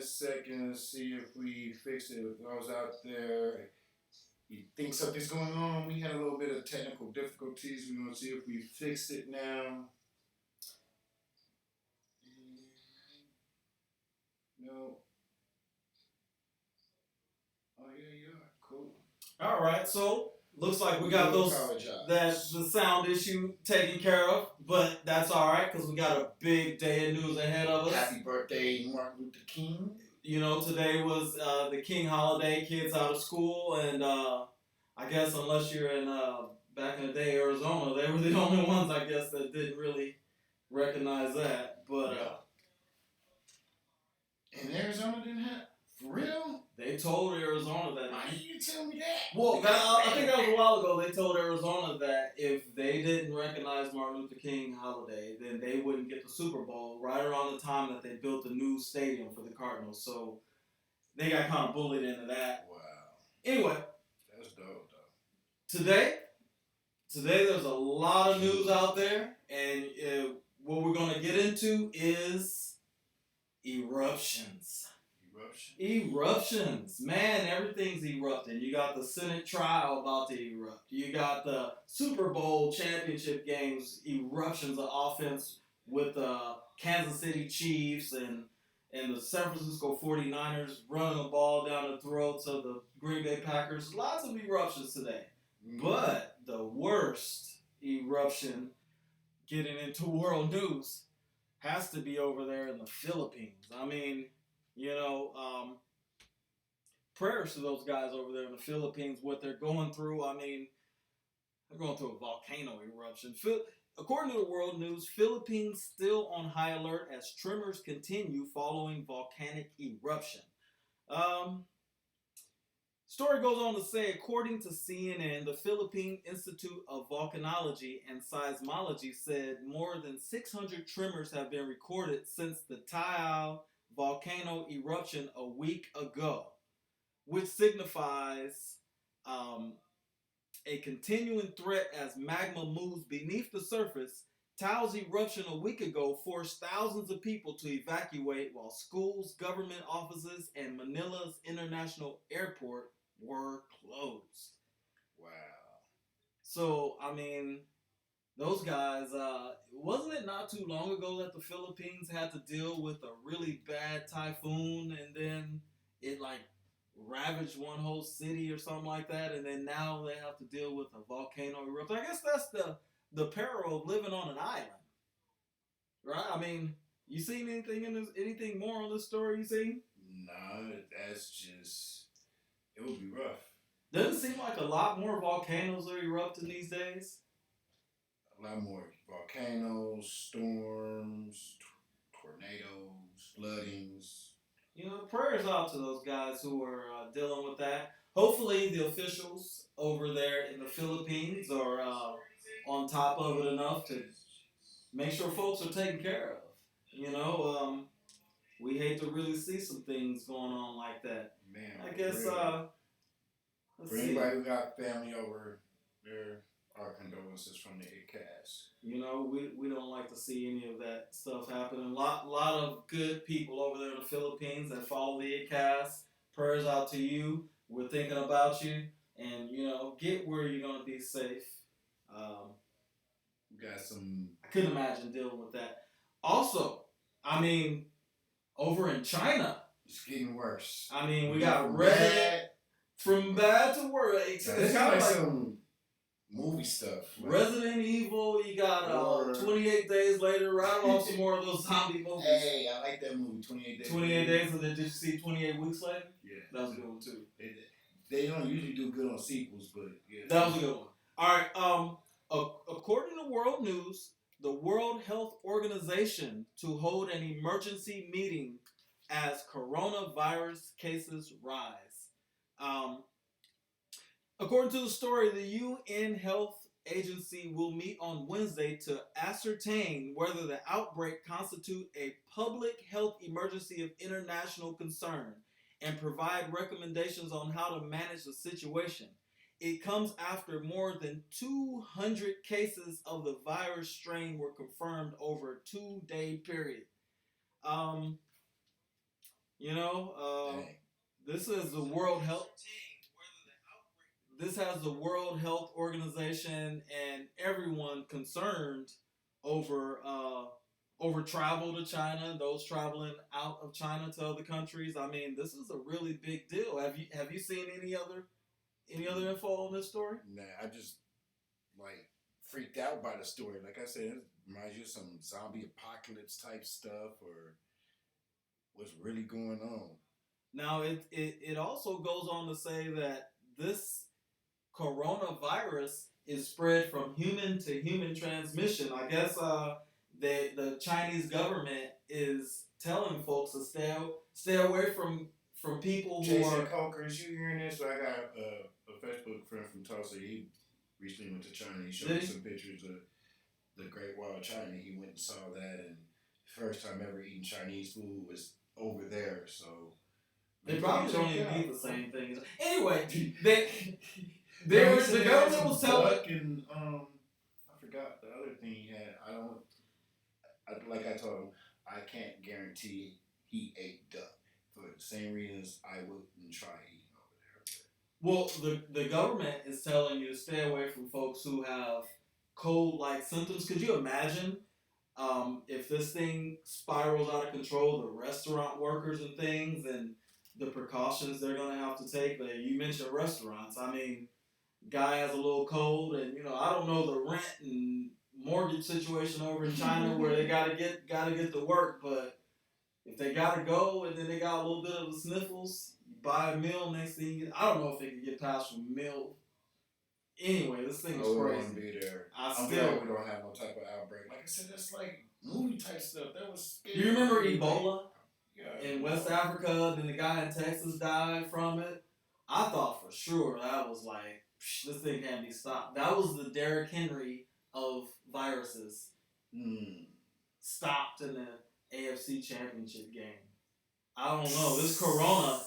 second to see if we fix it. If I was out there, you think something's going on? We had a little bit of technical difficulties. We're going to see if we fixed it now. No. Oh, yeah, you are. Cool. All right, so looks like we got the sound issue taken care of, but that's all right because we got a big day of news ahead of us. Happy birthday, Martin Luther King. You know, today was the King holiday, kids out of school, and I guess unless you're in back in the day Arizona, they were the only ones I guess that didn't really recognize that. But and Arizona didn't have for real. They told Arizona that. Why didn't you tell me that? Well, I think that was a while ago. They told Arizona that if they didn't recognize Martin Luther King holiday, then they wouldn't get the Super Bowl right around the time that they built the new stadium for the Cardinals. So they got kind of bullied into that. Wow. Anyway. That's dope, though. Today there's a lot of news out there, and what we're going to get into is eruptions. Eruptions. Man, everything's erupting. You got the Senate trial about to erupt. You got the Super Bowl championship games eruptions of offense with the Kansas City Chiefs and the San Francisco 49ers running the ball down the throats of the Green Bay Packers. Lots of eruptions today. Mm-hmm. But the worst eruption getting into world news has to be over there in the Philippines. I mean, you know, prayers to those guys over there in the Philippines, what they're going through. I mean, they're going through a volcano eruption. According to the world news, Philippines still on high alert as tremors continue following volcanic eruption. Story goes on to say, according to CNN, the Philippine Institute of Volcanology and Seismology said more than 600 tremors have been recorded since the Taal volcano eruption a week ago, which signifies a continuing threat as magma moves beneath the surface. Taal's eruption a week ago forced thousands of people to evacuate while schools, government offices, and Manila's international airport were closed. Wow. So, I mean, those guys, wasn't it not too long ago that the Philippines had to deal with a really bad typhoon and then it like ravaged one whole city or something like that, and then now they have to deal with a volcano eruption? I guess that's the peril of living on an island, right? I mean, you seen anything more on this story you seen? No, that's just, it would be rough. Doesn't it seem like a lot more volcanoes are erupting these days? A lot more volcanoes, storms, tornadoes, floodings. You know, prayers out to those guys who are dealing with that. Hopefully the officials over there in the Philippines are on top of it enough to make sure folks are taken care of. You know, we hate to really see some things going on like that. Man, I guess, for anybody who got family over there, our condolences from the ICAS. You know, we don't like to see any of that stuff happen. A lot of good people over there in the Philippines that follow the ICAS. Prayers out to you. We're thinking about you. And, you know, get where you're going to be safe. We got some... I couldn't imagine dealing with that. Also, I mean, over in China... It's getting worse. I mean, we got from bad to worse. It's kind of like some movie stuff. Like Resident Evil, you got 28 Days Later, right off some more of those zombie movies. Hey, I like that movie, 28 Days. 28 Days, and then did you see 28 Weeks Later? Yeah. That was a good one, too. They don't usually do good on sequels, but yeah. That was a good one. All right, according to World News, the World Health Organization to hold an emergency meeting as coronavirus cases rise. According to the story, the UN Health Agency will meet on Wednesday to ascertain whether the outbreak constitutes a public health emergency of international concern and provide recommendations on how to manage the situation. It comes after more than 200 cases of the virus strain were confirmed over a 2-day period. You know, Dang. this is the World Health. This has the World Health Organization and everyone concerned over over travel to China, those traveling out of China to other countries. I mean, this is a really big deal. Have you seen any other info on this story? Nah, I just like freaked out by the story. Like I said, it reminds you of some zombie apocalypse type stuff or what's really going on. Now, it also goes on to say that this coronavirus is spread from human to human transmission. I guess the Chinese government is telling folks to stay away from people who Jason are. Coker, is you hearing this? So I got a Facebook friend from Tulsa. He recently went to China. He showed me some pictures of the Great Wall of China. He went and saw that, and first time ever eating Chinese food was over there. So They probably don't even eat the same things. Anyway, the the government was telling. And I forgot the other thing he had. Like I told him, I can't guarantee he ate duck for the same reasons I wouldn't try eating over there. Well, the government is telling you to stay away from folks who have cold-like symptoms. Could you imagine if this thing spirals out of control, the restaurant workers and things, and the precautions they're going to have to take? You mentioned restaurants. I mean, guy has a little cold, and I don't know the rent and mortgage situation over in China where they gotta get to work, but if they gotta go and then they got a little bit of the sniffles, you buy a meal, next thing I don't know if they can get past from meal. Anyway, this thing is crazy. We won't be there. I'm glad we don't have no type of outbreak. Like I said, that's like movie type stuff. That was scary. Do you remember Ebola? Yeah, in West Africa, then the guy in Texas died from it. I thought for sure that was like, this thing can't be stopped. That was the Derrick Henry of viruses. Stopped in the AFC Championship game. I don't know. This Corona,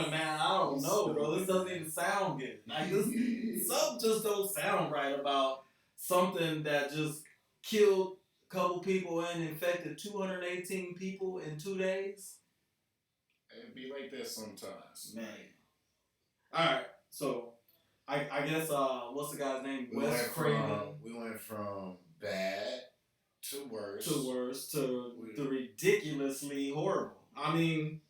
man. I don't know, bro. This doesn't even sound good. Like something just don't sound right about something that just killed a couple people and infected 218 people in 2 days. It'd be like that sometimes, man. All right, so I guess what's the guy's name? Wes Craven. We went from bad to worse. To the ridiculously horrible. I mean,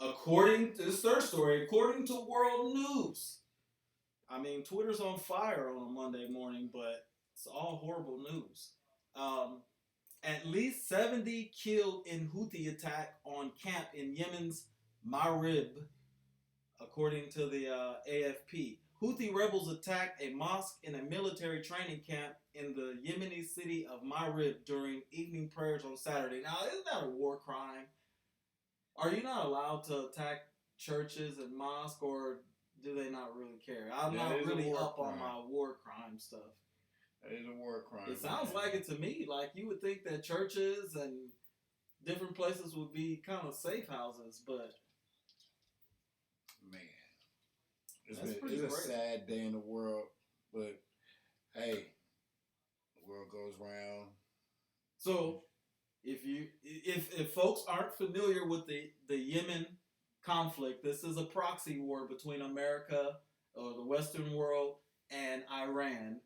according to this third story, according to World News, I mean, Twitter's on fire on a Monday morning, but it's all horrible news. At least 70 killed in Houthi attack on camp in Yemen's Marib, according to the AFP. Houthi rebels attacked a mosque and a military training camp in the Yemeni city of Marib during evening prayers on Saturday. Now, isn't that a war crime? Are you not allowed to attack churches and mosques, or do they not really care? I'm not really up on my war crime stuff. That is a war crime. It sounds like it to me. Like, you would think that churches and different places would be kind of safe houses, but man, it's a sad day in the world, but hey, the world goes round. So, if folks aren't familiar with the Yemen conflict, this is a proxy war between America or the Western world and Iran.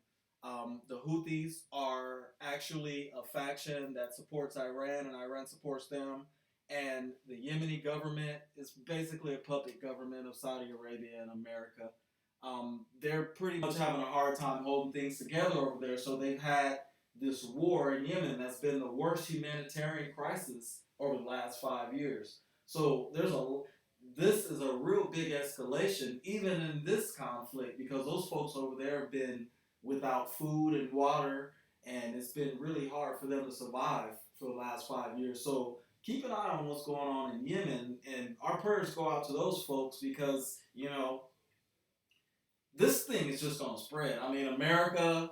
The Houthis are actually a faction that supports Iran, and Iran supports them. And the Yemeni government is basically a puppet government of Saudi Arabia and America. They're pretty much having a hard time holding things together over there, so they've had this war in Yemen that's been the worst humanitarian crisis over the last 5 years. So this is a real big escalation, even in this conflict, because those folks over there have been without food and water, and it's been really hard for them to survive for the last 5 years. So keep an eye on what's going on in Yemen, and our prayers go out to those folks because, this thing is just going to spread. I mean, America,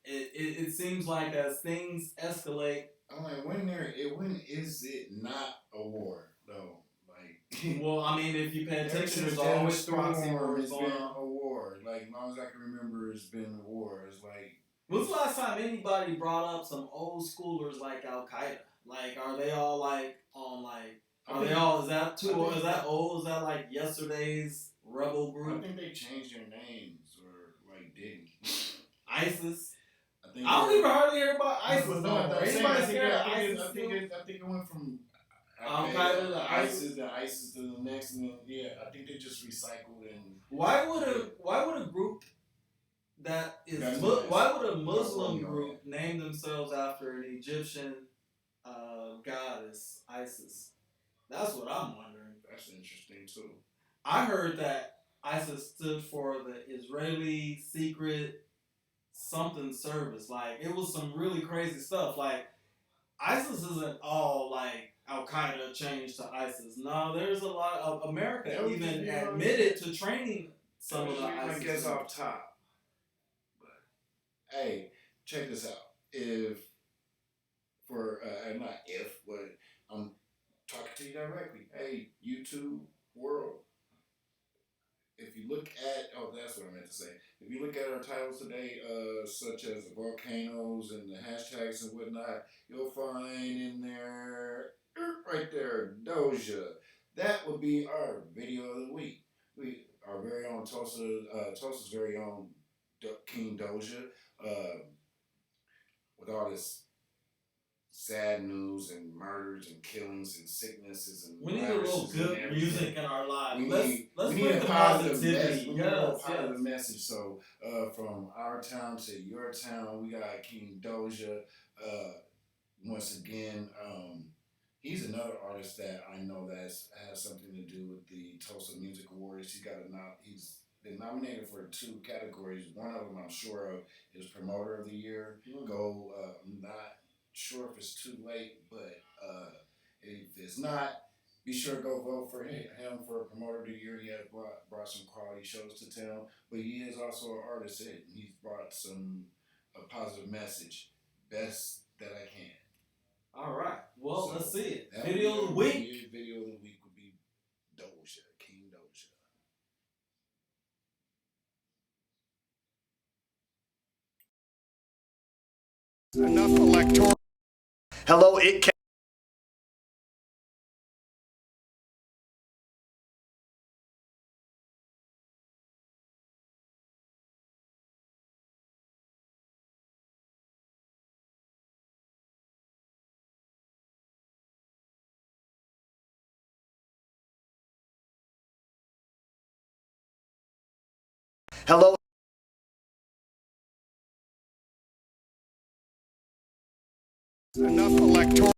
it seems like as things escalate. I'm like, when is it not a war, though? Like, well, I mean, if you pay attention, there's always proxy wars going on. A war. Like, as long as I can remember, it's been a war. It's like, when's the last time anybody brought up some old schoolers like Al Qaeda? Like, are they all like on like? I Are they all? Is that too? Or is that old? Is that like yesterday's rebel group? I think they changed their names or like Diddy. ISIS. I don't even hardly hear about ISIS. No, Anybody scared of ISIS? I think it went from Al Qaeda to ISIS to the next, and then I think they just recycled and. Why would a group that is why would a Muslim group name themselves after an Egyptian goddess ISIS? That's what I'm wondering. That's interesting too. I heard that ISIS stood for the Israeli Secret something service. Like it was some really crazy stuff. Like ISIS isn't all like Al Qaeda changed to ISIS. No, there's a lot of America even admitted to training some of the ISIS. I guess off top. But hey, check this out. But I'm talking to you directly. Hey, YouTube world. If you look at, that's what I meant to say. If you look at our titles today, such as the volcanoes and the hashtags and whatnot, you'll find in there, right there, Doja. That would be our video of the week. Our very own Tulsa's very own King Doja, with all this sad news and murders and killings and sicknesses and we need a little good music in our lives. Let's we need a positive message. So from our town to your town, we got King Doja. Once again, he's another artist that I know that has something to do with the Tulsa Music Awards. He's been nominated for 2 categories. One of them I'm sure of is Promoter of the Year. I'm not sure if it's too late, but if it's not, be sure to go vote for him for Promoter of the Year. He has brought some quality shows to town, but he is also an artist, and he's brought a positive message, best that I can. All right. Well, let's see it. Video of the week. Video of the week would be Doja, King Doja. Enough electoral. Hello, it can. Hello. Enough electoral.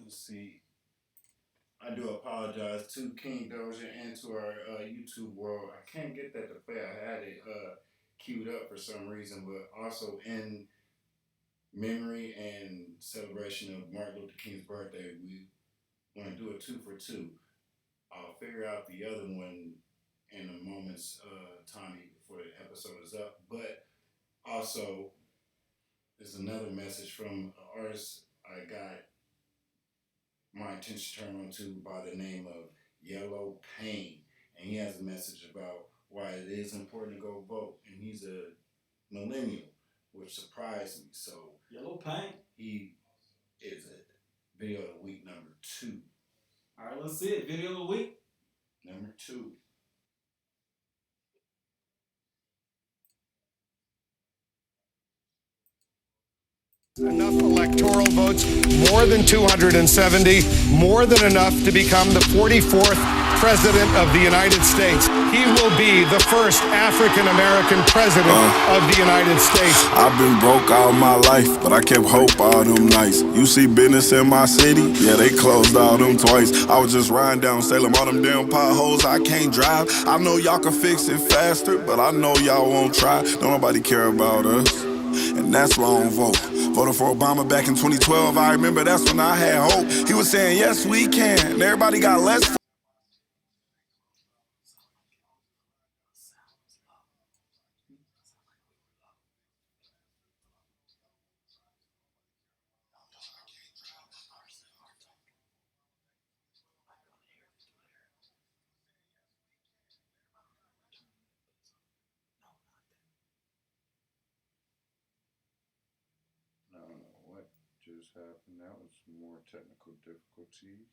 Let's see. I do apologize to King Doja and to our YouTube world. I can't get that to play. I had it queued up for some reason, but also in memory and celebration of Martin Luther King's birthday, we want to do a 2 for 2. I'll figure out the other one in a moment's time before the episode is up. But also, there's another message from an artist I got my attention turned on to by the name of Yellow Pain. And he has a message about why it is important to go vote. And he's a millennial, which surprised me. So Yellow Pain. He is a video of the week number 2. All right, let's see it. Video of the week number 2. Enough electoral votes, more than 270, more than enough to become the 44th President of the United States. He will be the first African-American President of the United States. I've been broke all my life, but I kept hope all them nights. You see business in my city? Yeah, they closed all them twice. I was just riding down Salem, all them damn potholes, I can't drive. I know y'all can fix it faster, but I know y'all won't try. Don't nobody care about us, and that's why I don't vote. Voted for Obama back in 2012, I remember that's when I had hope. He was saying, yes, we can, and everybody got less. I don't know what just happened. That was more technical difficulties.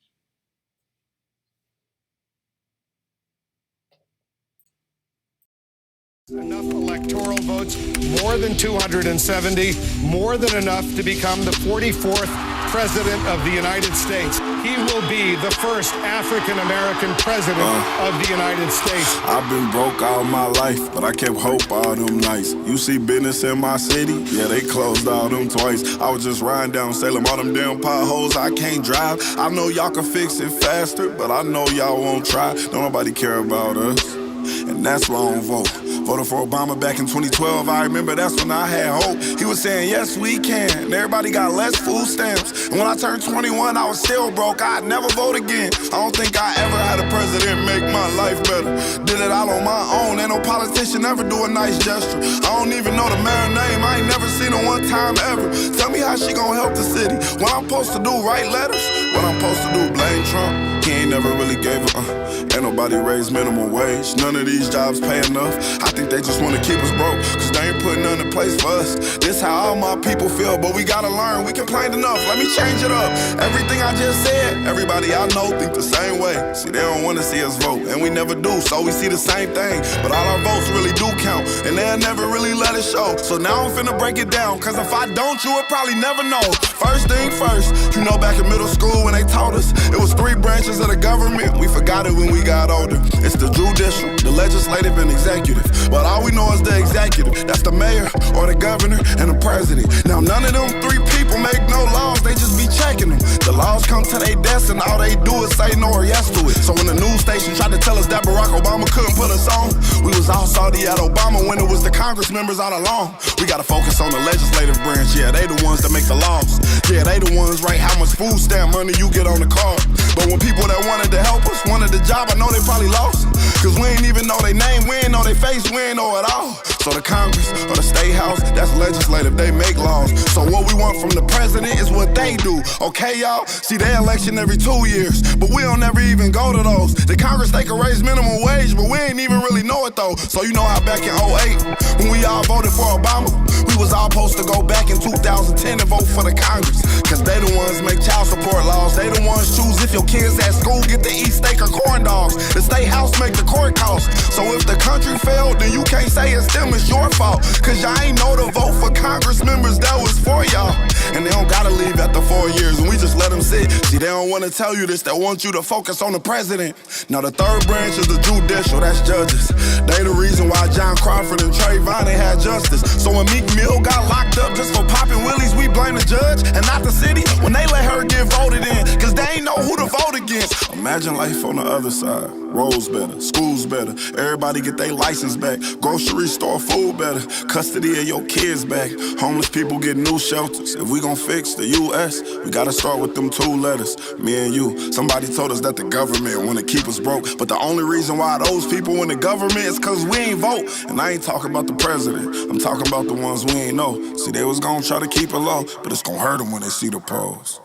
Enough electoral votes, more than 270, more than enough to become the 44th President of the United States. He will be the first African-American President of the United States. I've been broke all my life, but I kept hope all them nights. You see business in my city? Yeah, they closed all them twice. I was just riding down Salem, all them damn potholes, I can't drive. I know y'all can fix it faster, but I know y'all won't try. Don't nobody care about us, and that's why I don't vote. Voted for Obama back in 2012, I remember that's when I had hope. He was saying, yes, we can, and everybody got less food stamps. And when I turned 21, I was still broke, I'd never vote again. I don't think I ever had a president make my life better. Did it all on my own, ain't no politician ever do a nice gesture. I don't even know the mayor's name, I ain't never seen her one time ever. Tell me how she gonna help the city. What I'm supposed to do, write letters? What I'm supposed to do, blame Trump? He ain't never really gave a ain't nobody raised minimum wage. None of these jobs pay enough. I think they just wanna keep us broke, cause they ain't putting none in place for us. This how all my people feel, but we gotta learn. We complained enough, let me change it up. Everything I just said, everybody I know think the same way. See, they don't wanna see us vote, and we never do, so we see the same thing. But all our votes really do count, and they'll never really let it show. So now I'm finna break it down, cause if I don't, you would probably never know. First thing first, you know back in middle school when they taught us, it was 3 branches of the government. We forgot it when we got older. It's the judicial, the legislative, and executive. But all we know is the executive. That's the mayor, or the governor, and the president. Now none of them 3 people make no laws, they just be checking them. The laws come to their desk and all they do is say no or yes to it. So when the news station tried to tell us that Barack Obama couldn't put us on, we was all salty at Obama when it was the Congress members all along. We gotta focus on the legislative branch, yeah, they the ones that make the laws. Yeah, they the ones write how much food stamp money you get on the card. But when people that wanted to help us wanted the job, I know they probably lost. Cause we ain't even know their name, we ain't know their face, we ain't know it all. So the Congress or the State House, that's legislative, they make laws. So what we want from the president is what they do, okay y'all? See, they election every 2 years, but we don't ever even go to those. The Congress, they can raise minimum wage, but we ain't even really know it though. So you know how back in 08, when we all voted for Obama, we was all supposed to go back in 2010 and vote for the Congress. Cause they the ones make child support laws, they the ones choose if your kids at school get to eat steak or corn dogs. The State House make the court costs. So if the country failed, then you can't say it's them, it's your fault. Cause y'all ain't know to vote for Congress members that was for y'all. And they don't gotta leave after 4 years, and we just let them sit. See, they don't wanna tell you this, they want you to focus on the president. Now the 3rd branch is the judicial, that's judges. They the reason why John Crawford and Trayvon, they had justice. So when Meek Mill got locked up just for popping willies, we blame the judge and not the city when they let her get voted in, cause they ain't know who to vote against. Imagine life on the other side. Roads better, schools better, everybody get their license back. Grocery store food better, custody of your kids back. Homeless people get new shelters. If we gon' fix the U.S., we gotta start with them 2 letters, me and you. Somebody told us that the government wanna keep us broke, but the only reason why those people in the government is cause we ain't vote. And I ain't talking about the president, I'm talking about the ones we ain't know. See, they was gonna try to keep it low, but it's gonna hurt them when they see the pros.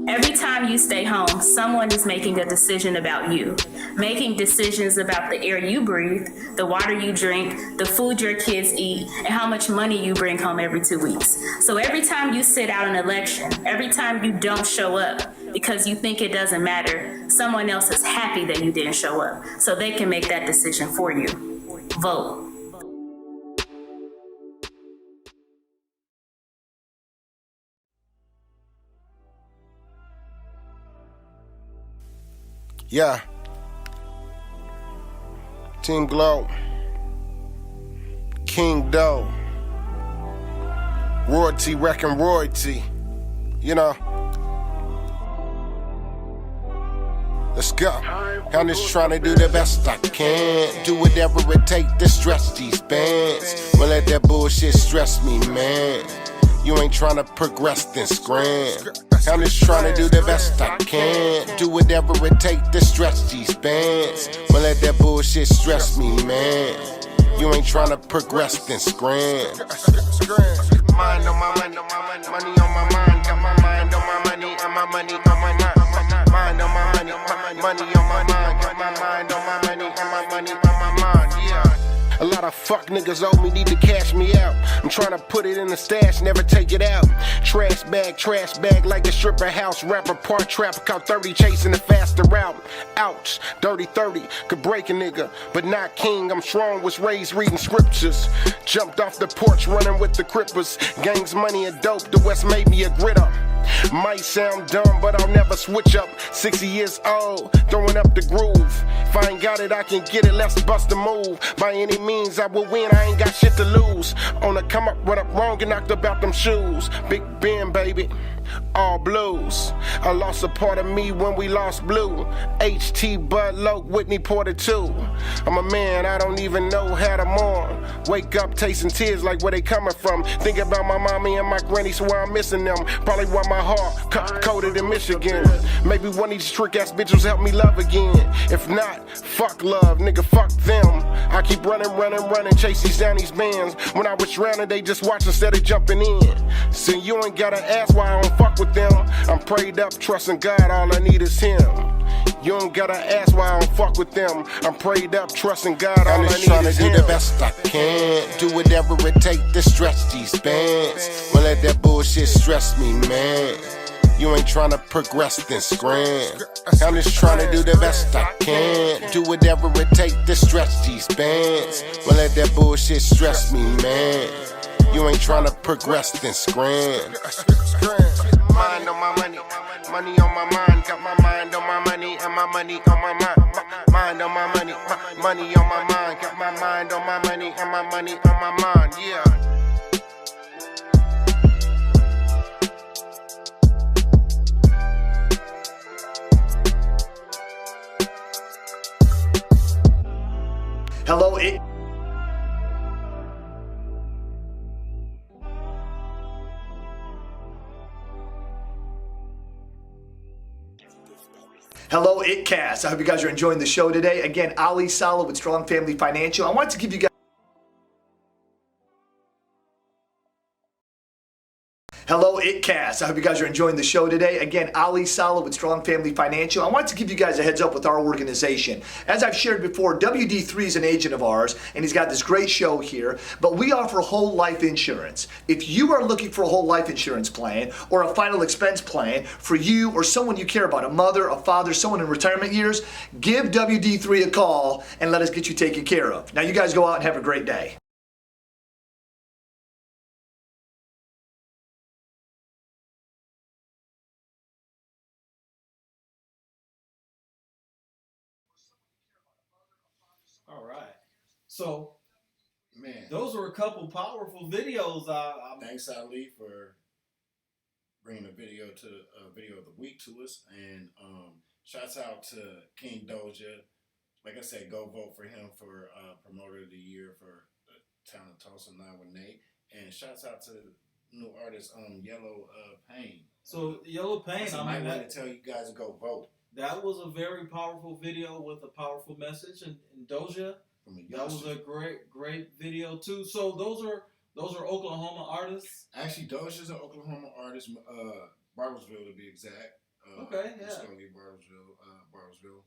Every time you stay home, someone is making a decision about you, making decisions about the air you breathe, the water you drink, the food your kids eat, and how much money you bring home every 2 weeks. So every time you sit out an election, every time you don't show up because you think it doesn't matter, someone else is happy that you didn't show up, so they can make that decision for you. Vote. Yeah. Team Glow, King Doe, Royalty wrecking royalty, you know. Let's go. I'm just trying to do the best I can. Do whatever it takes to stretch these bands. Won't let that bullshit stress me, man. You ain't trying to progress, then scram. I'm just trying to do the best I can. Do whatever it takes to stretch these bands. Won't let that bullshit stress me, man. You ain't trying to progress, then scram. Mind on my money, money on my mind. Got my mind on my money, and my money on my mind. Mind on my money, money on my mind. Got my mind on my money, and my money on my mind. Yeah. A lot of fuck niggas owe me, need to cash me out. I'm trying to put it in the stash, never take it out. Trash bag like a stripper house. Rapper part trapper, caught 30 chasing the faster route. Ouch, dirty 30, could break a nigga, but not king. I'm strong, was raised reading scriptures. Jumped off the porch, running with the crippers. Gangs, money, and dope, the West made me a gritter. Might sound dumb, but I'll never switch up. 60 years old, throwing up the groove. If I ain't got it, I can get it, let's bust a move. By any means, I will win, I ain't got shit to lose. On the come up, run up wrong, get knocked about them shoes. Big Ben, baby, all blues. I lost a part of me when we lost blue. HT, Bud Loke, Whitney Porter too. I'm a man, I don't even know how to mourn. Wake up, tasting tears like where they coming from. Think about my mommy and my granny, so I'm missing them. Probably why my heart coated in Michigan. Maybe one of these trick ass bitches help me love again. If not, fuck love, nigga, fuck them. I keep running, chase these down these bands. When I was drowning, they just watch instead of jumping in. So you ain't gotta ask why I don't fuck with them. I'm prayed up, trusting God, all I need is Him. You don't gotta ask why I don't fuck with them. I'm prayed up, trusting God, all I need is Him. I'm just trying to do the best I can. Do whatever it takes to stretch these bands. Won't let that bullshit stress me, man. You ain't trying to progress, then scram. I'm just trying to do the best I can. Do whatever it takes to stretch these bands. Won't let that bullshit stress me, man. You ain't trying to progress, then scram. Mind on my money, money on my mind. Got my mind on my money, and my money on my mind. Mind on my money, money on my mind. Got my mind on my money, and my money on my mind, yeah. Hello, Hello, ItCast. I hope you guys are enjoying the show today. Again, Ali Saleh with Strong Family Financial. I wanted to give you guys Hello, ItCast. I hope you guys are enjoying the show today. Again, Ali Saleh with Strong Family Financial. I wanted to give you guys a heads up with our organization. As I've shared before, WD3 is an agent of ours, and he's got this great show here, but we offer whole life insurance. If you are looking for a whole life insurance plan or a final expense plan for you or someone you care about, a mother, a father, someone in retirement years, give WD3 a call and let us get you taken care of. Now you guys go out and have a great day. All right. So, man, those were a couple powerful videos. Thanks, Ali, for bringing a video of the week to us, and shouts out to King Doja. Like I said, go vote for him for Promoter of the Year for the town of Tulsa 918, and shouts out to new artist Yellow Pain. So Yellow Pain, I might want to tell you guys to go vote. That was a very powerful video with a powerful message, and Doja, that was a great video too. So those are Oklahoma artists. Actually, Doja's an Oklahoma artist, Bartlesville to be exact. Okay, yeah. Muskogee, Bartlesville.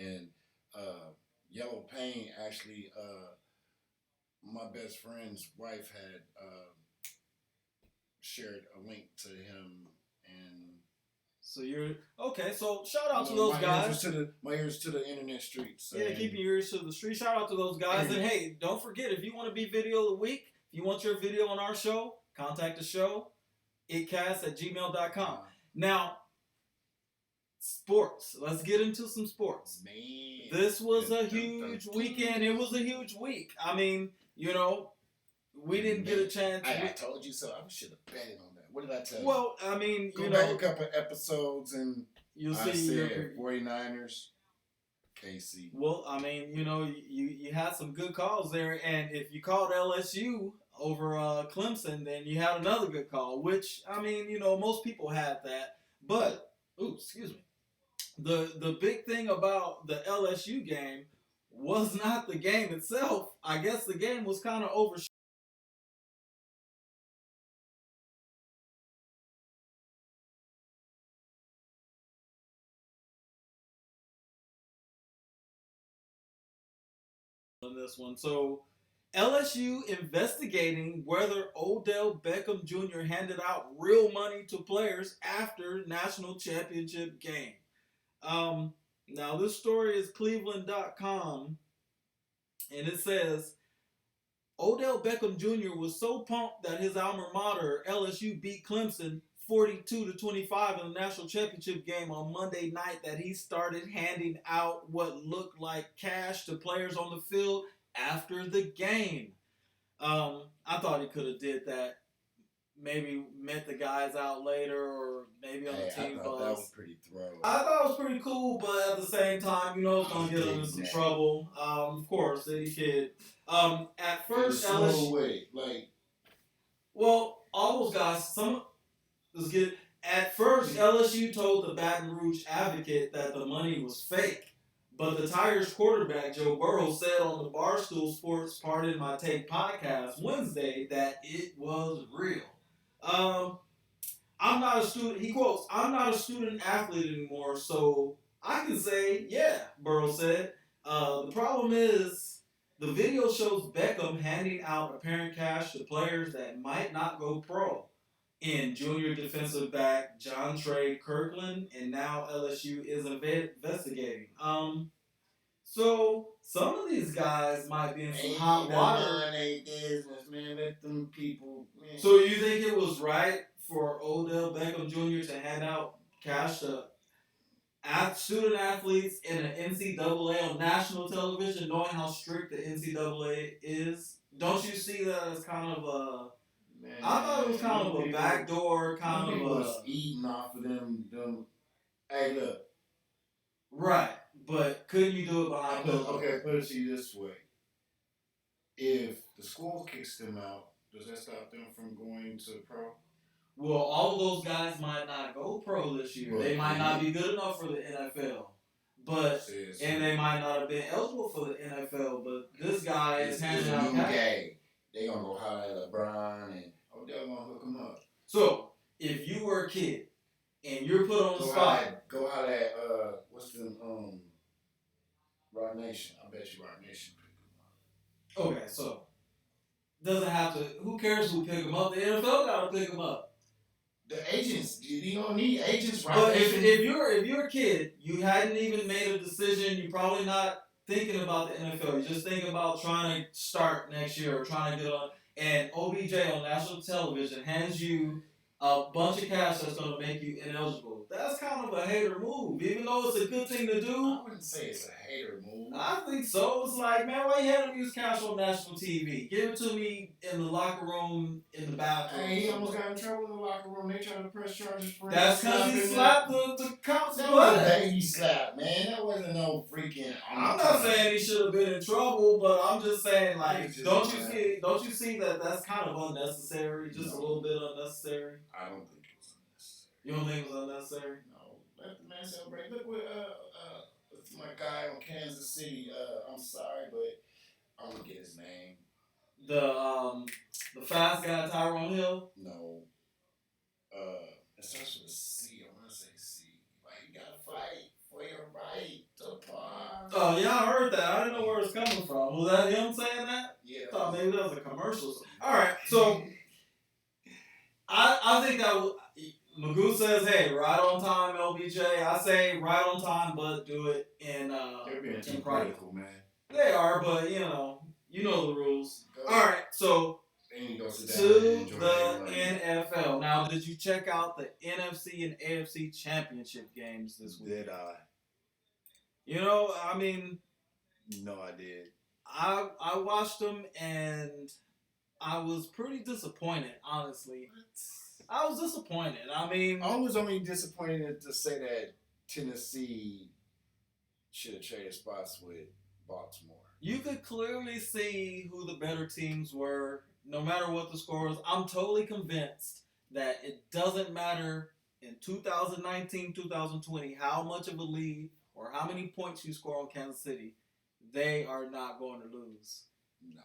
And Yellow Pain, actually, my best friend's wife had shared a link to him, and so you're okay. So shout out to those guys. My ears to the internet streets. Yeah, keep your ears to the street. Shout out to those guys. And hey, don't forget, if you want to be video of the week, if you want your video on our show, contact the show, itcast@gmail.com. Now, sports. Let's get into some sports. Man, This was a huge weekend. It was a huge week. I mean, you know, we didn't get a chance. I told you so. I should have betted on that. What did I tell you? Well, I mean, Go you back know, a couple episodes and you'll I see. said 49ers, KC. Well, I mean, you know, you had some good calls there, and if you called LSU over Clemson, then you had another good call. Which, I mean, you know, most people had that. But, excuse me. The big thing about the LSU game was not the game itself. I guess the game was kind of overshadowed. In this one. So LSU investigating whether Odell Beckham Jr. handed out real money to players after national championship game. Now this story is Cleveland.com, and it says Odell Beckham Jr. was so pumped that his alma mater LSU beat Clemson 42-25 in the national championship game on Monday night that he started handing out what looked like cash to players on the field after the game. I thought he could have did that. Maybe met the guys out later, or maybe on the team I bus. thought that was pretty throw. I thought it was pretty cool, but at the same time, you know, it's gonna get him in some trouble. Of course, any kid. At first, LSU. Well, all those guys. Let's get. At first, LSU told the Baton Rouge Advocate that the money was fake. But the Tigers quarterback, Joe Burrow, said on the Barstool Sports Pardon My Take podcast Wednesday that it was real. I'm not a student, he quotes, I'm not a student athlete anymore, so I can say, yeah, Burrow said. The problem is the video shows Beckham handing out apparent cash to players that might not go pro. In junior defensive back John Trey Kirkland, and now LSU is investigating. So some of these guys might be in some hot water. Business, man. Let them people. Man. So you think it was right for Odell Beckham Jr. to hand out cash to student athletes in an NCAA on national television, knowing how strict the NCAA is? Don't you see that as kind of a... Man, I thought it was kind of a backdoor, kind of a... eating off of them. Hey, look. Right, but couldn't you do it behind closed doors? Okay, put it to you this way. If the school kicks them out, does that stop them from going to pro? Well, all of those guys might not go pro this year. They might not be good enough for the NFL. But and they might not have been eligible for the NFL, but this guy is handing out cash. They gonna go holler at LeBron and Odell gonna hook them up. So if you were a kid and you're put on the spot, go holler at what's the Rock Nation. I bet you Rock Nation pick them up. Okay, so doesn't have to. Who cares who pick them up? The NFL gotta pick them up. The agents, you don't need agents. Rock But Nation. if you're a kid, you hadn't even made a decision. You're probably not thinking about the NFL. You're just thinking about trying to start next year or trying to get on. And OBJ on national television hands you a bunch of cash that's going to make you ineligible. That's kind of a hater move, even though it's a good thing to do. I wouldn't say it's a hater move. I think so. It's like, man, why you having me use cash on national TV? Give it to me in the locker room, in the bathroom. Hey, he almost got in trouble in the locker room. They tried to press charges for him. That's because he slapped the cop's That butt. was a baby slap, man. That wasn't no freaking. I'm not saying he should have been in trouble, but I'm just saying, like, don't you see that that's kind of unnecessary, just a little bit unnecessary? I don't think it was unnecessary. You don't think it was unnecessary? No, let the man celebrate. Look what my guy on Kansas City. I'm sorry, but I'm gonna get his name. The fast guy, Tyrone Hill. No. It starts with a C. I want to say C. Like, you gotta fight for your right to park. Oh yeah, I heard that. I didn't know where it's coming from. Was that him saying that? Yeah. I thought maybe that was a commercial. All right, so I think that Magoo says, hey, right on time, LBJ. I say right on time, but do it in They're being too private. critical, man. They are, but you know the rules. All right, so They need to go sit down to and enjoy the it. NFL. Now, did you check out the NFC and AFC championship games this week? Did I? You know, I mean, No, I did. I watched them and I was pretty disappointed, honestly. I was disappointed. I mean, I was only disappointed to say that Tennessee should have traded spots with Baltimore. you could clearly see who the better teams were, no matter what the score was. I'm totally convinced that it doesn't matter in 2019, 2020, how much of a lead or how many points you score on Kansas City, they are not going to lose. Nah.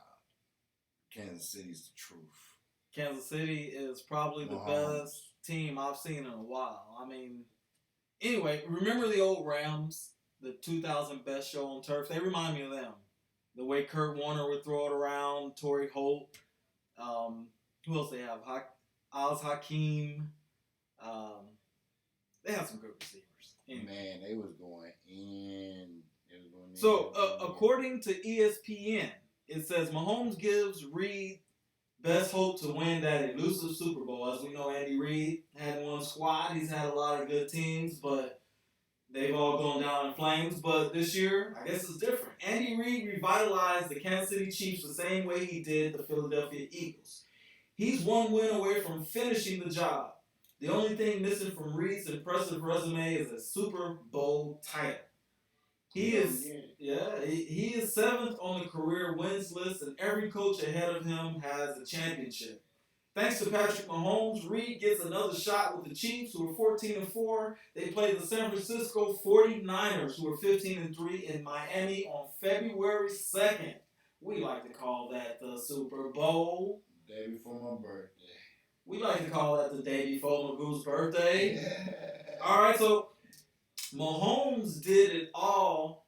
Kansas City's the truth. Kansas City is probably the best team I've seen in a while. I mean, anyway, remember the old Rams, the 2000 best show on turf? They remind me of them. The way Kurt Warner would throw it around, Torrey Holt. Who else they have? Oz Hakeem. They have some good receivers. Anyway. Man, they was going in. So, according to ESPN, it says Mahomes gives Reid best hope to win that elusive Super Bowl. As we know, Andy Reid had one squad. He's had a lot of good teams, but they've all gone down in flames. But this year, I guess it's different. Andy Reid revitalized the Kansas City Chiefs the same way he did the Philadelphia Eagles. He's one win away from finishing the job. The only thing missing from Reid's impressive resume is a Super Bowl title. He is seventh on the career wins list, and every coach ahead of him has a championship. Thanks to Patrick Mahomes, Reid gets another shot with the Chiefs, who are 14-4. They play the San Francisco 49ers, who are 15-3, in Miami on February 2nd. We like to call that the Super Bowl. Day before my birthday. We like to call that the day before Magoo's birthday. Yeah. All right, so Mahomes did it all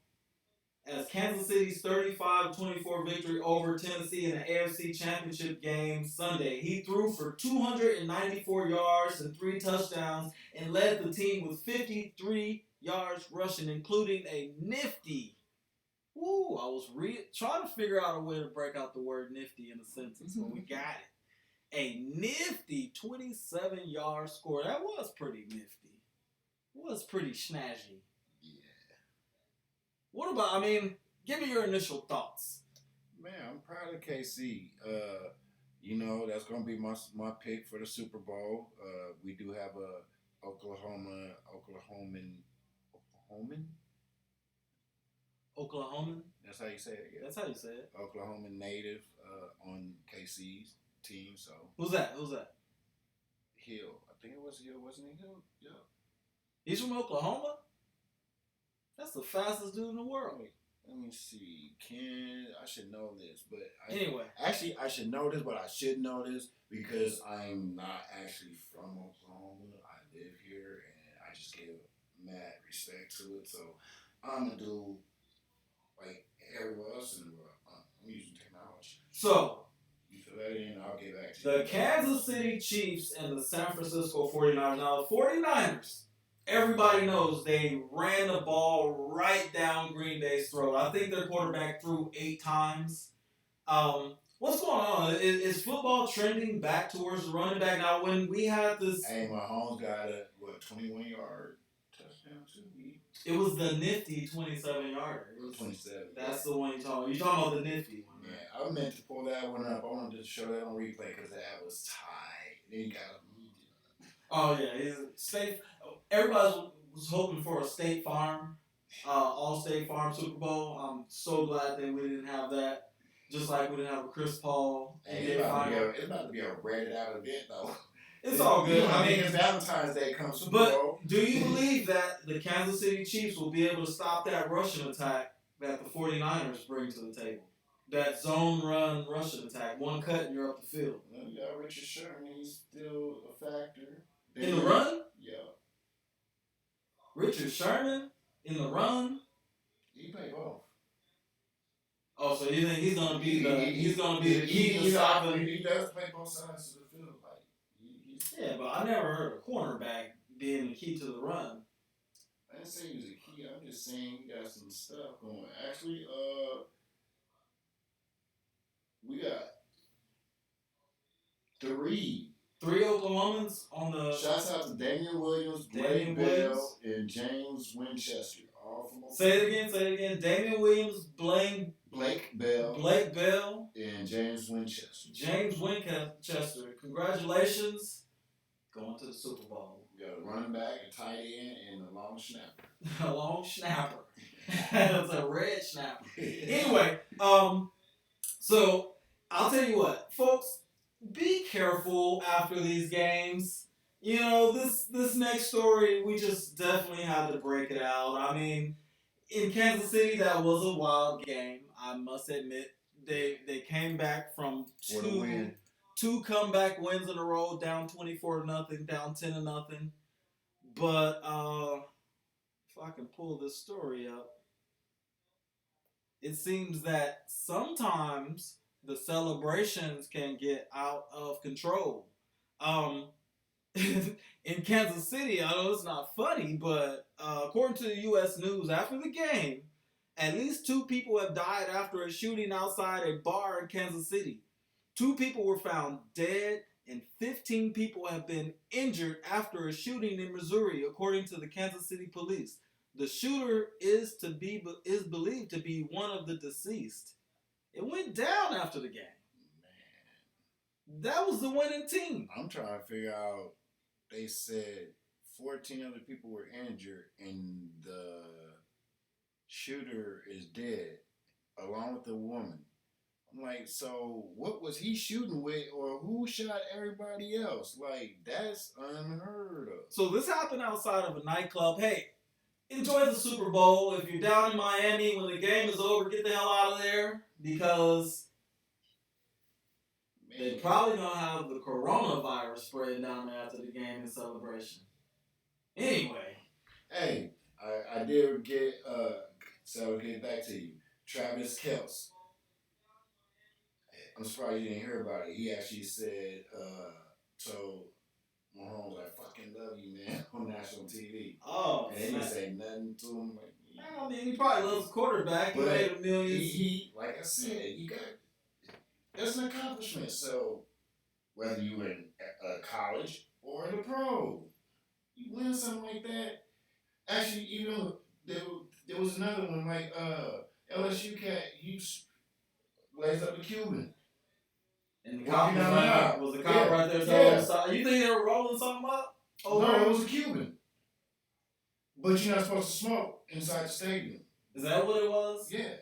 as Kansas City's 35-24 victory over Tennessee in the AFC Championship game Sunday. He threw for 294 yards and 3 touchdowns and led the team with 53 yards rushing, including a nifty. I was trying to figure out a way to break out the word nifty in a sentence, but we got it. A nifty 27-yard score. That was pretty nifty. It was pretty snazzy. Yeah. What about, give me your initial thoughts. Man, I'm proud of KC. That's going to be my pick for the Super Bowl. We do have a Oklahoman? Oklahoman? That's how you say it, yeah. That's how you say it. Oklahoman native on KC's team, so. Who's that? Hill. I think it was Hill, wasn't he Hill? Yeah. He's from Oklahoma? That's the fastest dude in the world. Let me see. I should know this, but anyway. Actually, I should know this, but I should know this because I'm not actually from Oklahoma. I live here, and I just give mad respect to it. So I'm gonna do like everywhere else in the world. I'm using technology. So you fill that in, I'll get back to you. The Kansas City Chiefs and the San Francisco 49ers. Now, the 49ers, everybody knows they ran the ball right down Green Bay's throat. I think their quarterback threw 8 times. What's going on? Is football trending back towards the running back? Now, when we had this... Hey, Mahomes got a, 21-yard touchdown, too? It was the nifty 27-yarder. 27. That's the one you're talking about. You're talking about the nifty one. Right? Yeah, I meant to pull that one up. I wanted to show that on replay because that was tight. Then you got Oh, yeah. Everybody was hoping for a State Farm, All-State Farm Super Bowl. I'm so glad that we didn't have that. Just like we didn't have a Chris Paul. It's about to be a rated out event, though. It's all good. It's Valentine's Day comes Super Bowl. But do you believe that the Kansas City Chiefs will be able to stop that rushing attack that the 49ers bring to the table? That zone run rushing attack. One cut and you're up the field. Well, you got Richard Sherman. He's still a factor. In the run? Yeah. Richard Sherman in the run? He played both. Oh, so you think he's gonna be the key to stopping? He does play both sides of the field. Yeah, but I never heard of a cornerback being the key to the run. I didn't say he was a key. I'm just saying he got some stuff going. Actually, we got Three. 3 Oklahomans on the. Shouts out to Damian Williams, Blake Bell, and James Winchester. All from Say it again. Damian Williams, Blake Bell, and James Winchester. Congratulations. Going to the Super Bowl. You got a running back, a tight end, and a long snapper. A long snapper. That's a red snapper. Anyway, so I'll tell you what, folks, be careful after these games. You know, this next story, we just definitely had to break it out. I mean, in Kansas City, that was a wild game. I must admit, they came back from two comeback wins in a row, down 24-0, down 10-0. But if I can pull this story up, it seems that sometimes the celebrations can get out of control. In Kansas City, I know it's not funny, but according to the U.S. News, after the game, at least 2 people have died after a shooting outside a bar in Kansas City. 2 people were found dead, and 15 people have been injured after a shooting in Missouri, according to the Kansas City police. The shooter is believed to be one of the deceased. It went down after the game. Man. That was the winning team. I'm trying to figure out, they said 14 other people were injured and the shooter is dead along with the woman. I'm like, so what was he shooting with, or who shot everybody else? Like, that's unheard of. So this happened outside of a nightclub. Hey, enjoy the Super Bowl. If you're down in Miami when the game is over, get the hell out of there, because they're probably going to have the coronavirus spread down there after the game in celebration. Anyway. Hey, I did get, so I'll get back to you. Travis Kelce. I'm surprised you didn't hear about it. He actually said, told Mahomes, I fucking love you, man, on national TV. Oh, and he didn't say nothing to him. Like, I mean, he probably loves the quarterback. He made a million. He, like I said, that's an accomplishment. So whether you in college or in the pro, you win something like that. Actually, even there was another one, like LSU cat, he blazed up the Cuban. And the cop was the cop right there. So you think they were rolling something up? No, it was a Cuban. But you're not supposed to smoke inside the stadium. Is that what it was? Yeah.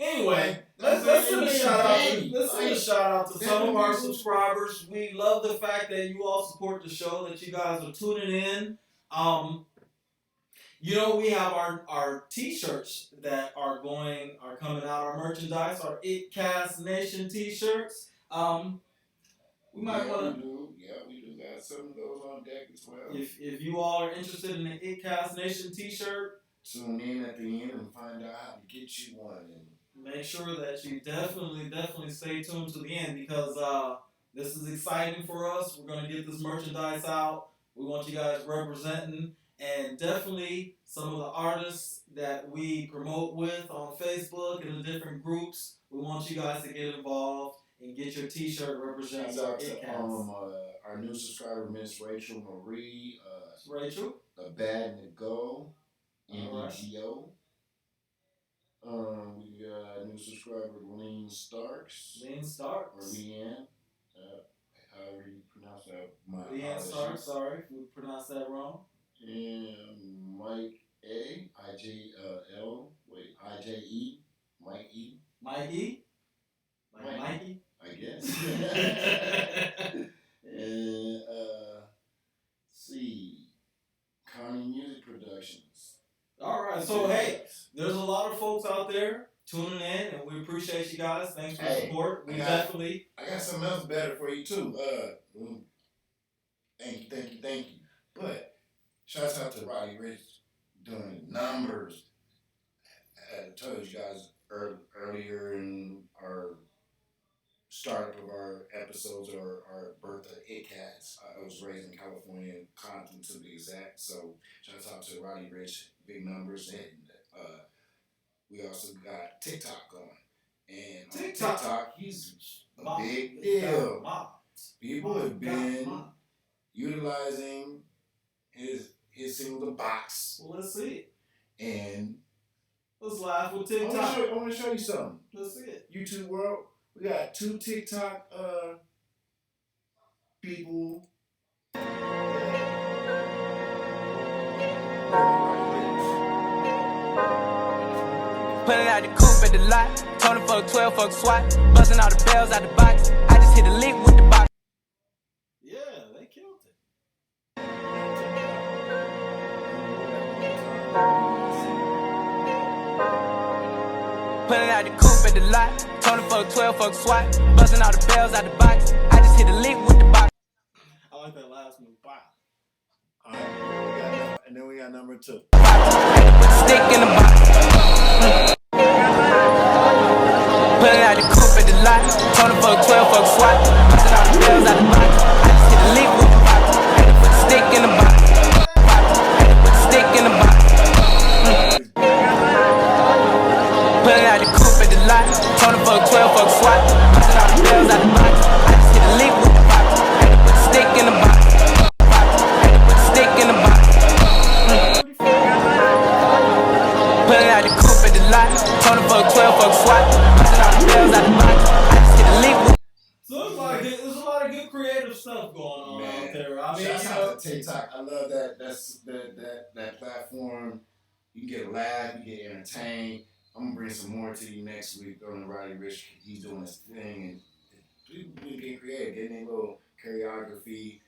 Anyway, let's send a shout out. Let's send a shout out to some of our subscribers. We love the fact that you all support the show, that you guys are tuning in. You know, we have our t-shirts that are coming out, our merchandise, our iiTT Nation t-shirts. We might want to. Yeah, we do got some of those on deck as well. If you all are interested in an iiTT Nation t-shirt, tune in at the end and find out how to get you one. And make sure that you definitely stay tuned to the end, because this is exciting for us. We're going to get this merchandise out. We want you guys representing. And definitely some of the artists that we promote with on Facebook and the different groups, we want you guys to get involved and get your t-shirt representing our iiTT. Our new subscriber, Miss Rachel Marie. Rachel? The Bad Nego. NEGO. We got a new subscriber, Lean Starks. Lean Starks. Or Leanne. However you pronounce that. Leanne Starks, sorry if we pronounced that wrong. And Mike A, IJL, IJE, Mike E. Mike E? Like Mikey? I guess. And, see, Connie Music Productions. All right, so hey, there's a lot of folks out there tuning in, and we appreciate you guys. Thanks for the support. I got something else better for you, too. Thank you. But shouts out to Roddy Rich doing numbers. I told you guys earlier in our startup of our episodes or our birth of iiTT. I was raised in California, Compton to be exact. So shouts out to Roddy Rich, big numbers. And we also got TikTok going. And on TikTok, he's a big deal. People have been utilizing his single, The Box. Well, let's see it. And let's laugh with TikTok. I want to show you something. Let's see it. YouTube world, we got 2 TikTok people. Pulling out the coupe at the lot. Told him fuck 12, fuck SWAT. Busting all the bells out the box. I just hit a lick with the box. Yeah, they killed it. Pulling out the coupe at the lot. Told him fuck 12, fuck SWAT. Busting all the bells out the box. I just hit a lick with the box. I like that last one. Wow. Alright, and then we got number 2. Stick in the box. Pulling out the coupe at the lot. Told him fuck 12, fuck SWAT. Busting all the bells out the box. I just hit a lick with the box. Stick in the box. Stick in the box. Pulling out the coupe at the lot. Told him fuck 12, fuck SWAT. Busting all the bells out the box. I just hit a lick with the box. Stick in the box. Stick in the box. Pulling out the coupe at the lot. Told him fuck 12, fuck SWAT. Busting all the bells out the box. I just hit a lick with. So it's like there's a lot of good creative stuff going on out there. I mean, shout out to TikTok. I love that. That platform. You can get a laugh, you get entertained. I'm gonna bring some more to you next week on the Roddy Rich. He's doing his thing, and people getting creative, getting a little choreography.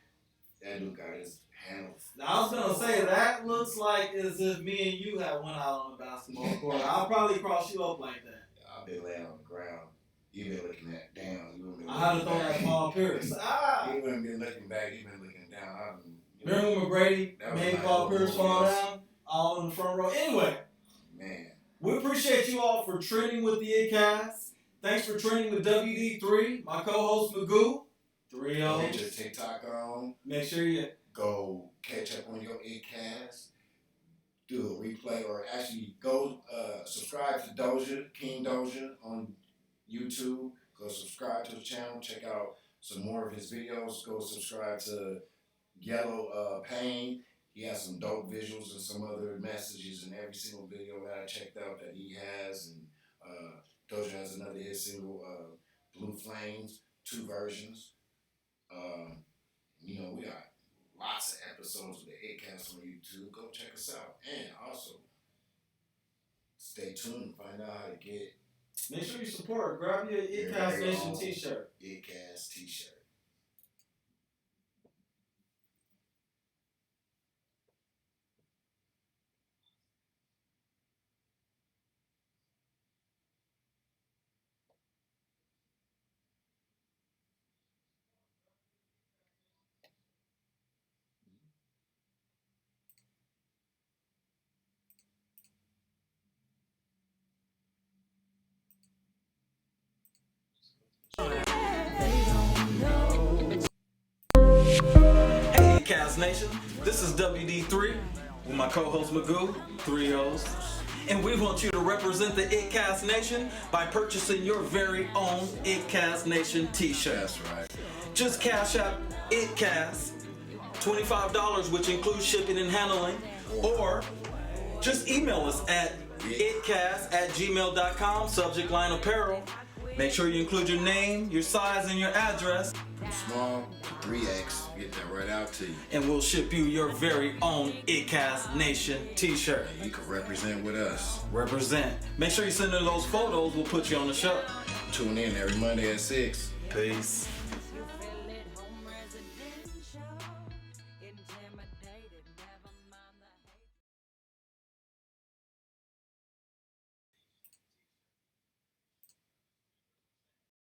That dude got his handles. Now I was gonna say that looks like as if me and you had went out on the basketball court. I'll probably cross you up like that. I've been laying on the ground. You've been looking down. I had to throw that Paul Pierce. You haven't been looking back. You've been looking down. Remember when McGrady made nice. Paul Pierce fall down? All in the front row. Anyway, man, we appreciate you all for training with the iiTT. Thanks for training with WD3. My co-host Magoo. 3 O's. Get your TikTok on. Make sure you go catch up on your iiTT. Do a replay, or actually go subscribe to King Doja on YouTube. Go subscribe to his channel. Check out some more of his videos. Go subscribe to Yellow Pain. He has some dope visuals and some other messages in every single video that I checked out that he has. And Doja has another hit single, Blue Flames, 2 versions. We got lots of episodes of the iiTT on YouTube. Go check us out. And also, stay tuned and find out how to get. Make sure you support. Grab your iiTT Nation t-shirt. iiTT t-shirt. Hey, iiTT Nation. This is WD3 with my co-host Magoo, 3 O's. And we want you to represent the iiTT Nation by purchasing your very own iiTT Nation t-shirt. That's right. Just cash out iiTT, $25, which includes shipping and handling, or just email us at iitcast@gmail.com, subject line apparel. Make sure you include your name, your size, and your address. From small to 3X, get that right out to you. And we'll ship you your very own iiTT Nation t-shirt. You can represent with us. Represent. Make sure you send in those photos. We'll put you on the show. Tune in every Monday at 6. Peace.